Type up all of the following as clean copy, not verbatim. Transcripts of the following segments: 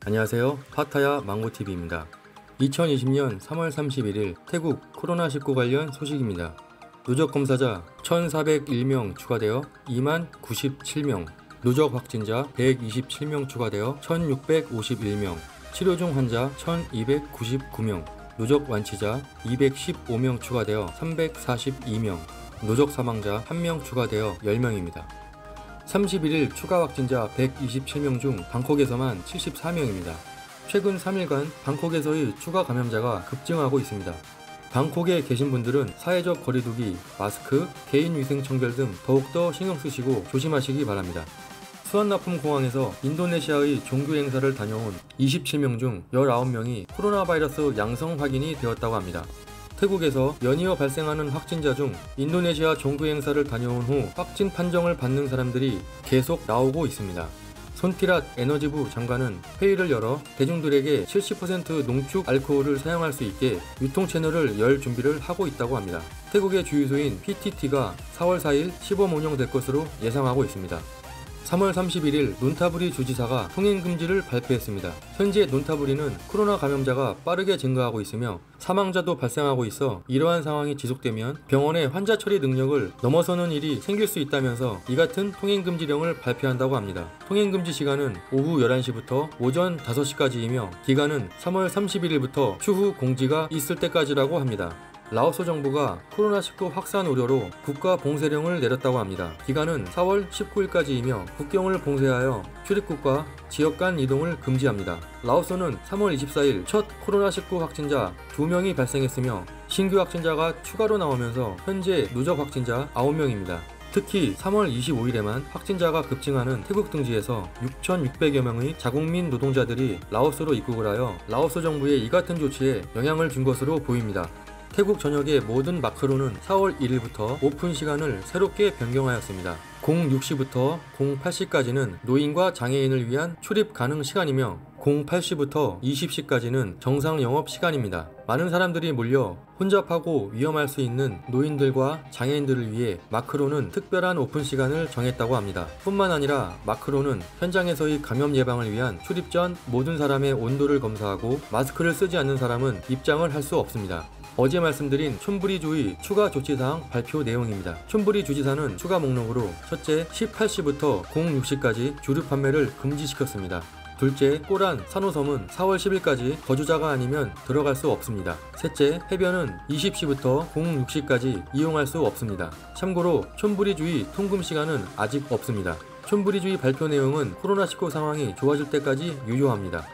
안녕하세요. 파타야 망고TV입니다. 2020년 3월 31일 태국 코로나19 관련 소식입니다. 누적 검사자 1,401명 추가되어 20,097명, 누적 확진자 127명 추가되어 1,651명, 치료 중 환자 1,299명, 누적 완치자 215명 추가되어 342명, 누적 사망자 1명 추가되어 10명입니다. 31일 추가 확진자 127명 중 방콕에서만 74명입니다. 최근 3일간 방콕에서의 추가 감염자가 급증하고 있습니다. 방콕에 계신 분들은 사회적 거리두기, 마스크, 개인위생 청결 등 더욱더 신경 쓰시고 조심하시기 바랍니다. 수완나품 공항에서 인도네시아의 종교 행사를 다녀온 27명 중 19명이 코로나 바이러스 양성 확인이 되었다고 합니다. 태국에서 연이어 발생하는 확진자 중 인도네시아 종교 행사를 다녀온 후 확진 판정을 받는 사람들이 계속 나오고 있습니다. 손티랏 에너지부 장관은 회의를 열어 대중들에게 70% 농축 알코올을 사용할 수 있게 유통 채널을 열 준비를 하고 있다고 합니다. 태국의 주유소인 PTT가 4월 4일 시범 운영될 것으로 예상하고 있습니다. 3월 31일 논타부리 주지사가 통행금지를 발표했습니다. 현재 논타부리는 코로나 감염자가 빠르게 증가하고 있으며 사망자도 발생하고 있어 이러한 상황이 지속되면 병원의 환자 처리 능력을 넘어서는 일이 생길 수 있다면서 이 같은 통행금지령을 발표한다고 합니다. 통행금지 시간은 오후 11시부터 오전 5시까지이며 기간은 3월 31일부터 추후 공지가 있을 때까지라고 합니다. 라오스 정부가 코로나19 확산 우려로 국가 봉쇄령을 내렸다고 합니다. 기간은 4월 19일까지이며 국경을 봉쇄하여 출입국과 지역 간 이동을 금지합니다. 라오스는 3월 24일 첫 코로나19 확진자 2명이 발생했으며 신규 확진자가 추가로 나오면서 현재 누적 확진자 9명입니다. 특히 3월 25일에만 확진자가 급증하는 태국 등지에서 6,600여 명의 자국민 노동자들이 라오스로 입국을 하여 라오스 정부의 이 같은 조치에 영향을 준 것으로 보입니다. 태국 전역의 모든 마크로는 4월 1일부터 오픈 시간을 새롭게 변경하였습니다. 06시부터 08시까지는 노인과 장애인을 위한 출입 가능 시간이며 08시부터 20시까지는 정상 영업 시간입니다. 많은 사람들이 몰려 혼잡하고 위험할 수 있는 노인들과 장애인들을 위해 마크로는 특별한 오픈 시간을 정했다고 합니다. 뿐만 아니라 마크로는 현장에서의 감염 예방을 위한 출입 전 모든 사람의 온도를 검사하고 마스크를 쓰지 않는 사람은 입장을 할 수 없습니다. 어제 말씀드린 촌부리주의 추가 조치사항 발표 내용입니다. 촌부리 주지사는 추가 목록으로 첫째, 18시부터 06시까지 주류 판매를 금지시켰습니다. 둘째, 꼬란, 산호섬은 4월 10일까지 거주자가 아니면 들어갈 수 없습니다. 셋째, 해변은 20시부터 06시까지 이용할 수 없습니다. 참고로 촌부리주의 통금 시간은 아직 없습니다. 촌부리주의 발표 내용은 코로나19 상황이 좋아질 때까지 유효합니다.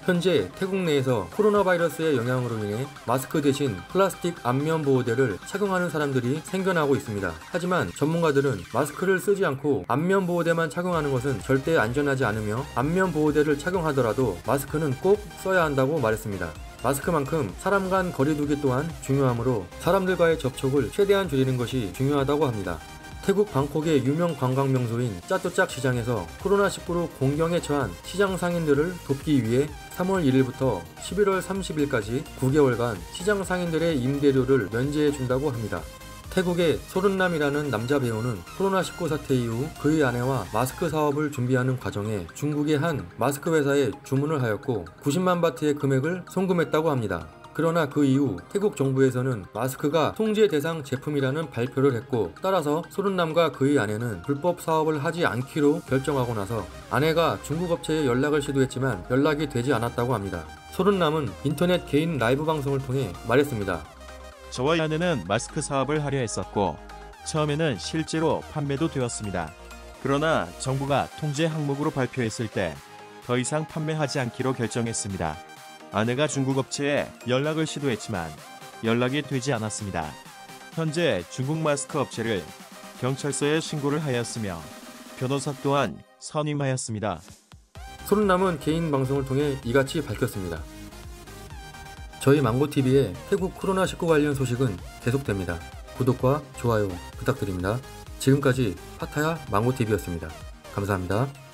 현재 태국 내에서 코로나 바이러스의 영향으로 인해 마스크 대신 플라스틱 안면 보호대를 착용하는 사람들이 생겨나고 있습니다. 하지만 전문가들은 마스크를 쓰지 않고 안면 보호대만 착용하는 것은 절대 안전하지 않으며 안면 보호대를 착용하더라도 마스크는 꼭 써야 한다고 말했습니다. 마스크만큼 사람 간 거리두기 또한 중요하므로 사람들과의 접촉을 최대한 줄이는 것이 중요하다고 합니다. 태국 방콕의 유명 관광 명소인 짜뚜짝 시장에서 코로나19로 공경에 처한 시장 상인들을 돕기 위해 3월 1일부터 11월 30일까지 9개월간 시장 상인들의 임대료를 면제해 준다고 합니다. 태국의 소른남이라는 남자 배우는 코로나19 사태 이후 그의 아내와 마스크 사업을 준비하는 과정에 중국의 한 마스크 회사에 주문을 하였고 90만 바트의 금액을 송금했다고 합니다. 그러나 그 이후 태국 정부에서는 마스크가 통제 대상 제품이라는 발표를 했고 따라서 소른남과 그의 아내는 불법 사업을 하지 않기로 결정하고 나서 아내가 중국 업체에 연락을 시도했지만 연락이 되지 않았다고 합니다. 소른남은 인터넷 개인 라이브 방송을 통해 말했습니다. 저와 아내는 마스크 사업을 하려 했었고 처음에는 실제로 판매도 되었습니다. 그러나 정부가 통제 항목으로 발표했을 때 더 이상 판매하지 않기로 결정했습니다. 아내가 중국 업체에 연락을 시도했지만 연락이 되지 않았습니다. 현재 중국 마스크 업체를 경찰서에 신고를 하였으며 변호사 또한 선임하였습니다. 소른남은 개인 방송을 통해 이같이 밝혔습니다. 저희 망고TV의 태국 코로나19 관련 소식은 계속됩니다. 구독과 좋아요 부탁드립니다. 지금까지 파타야 망고TV였습니다. 감사합니다.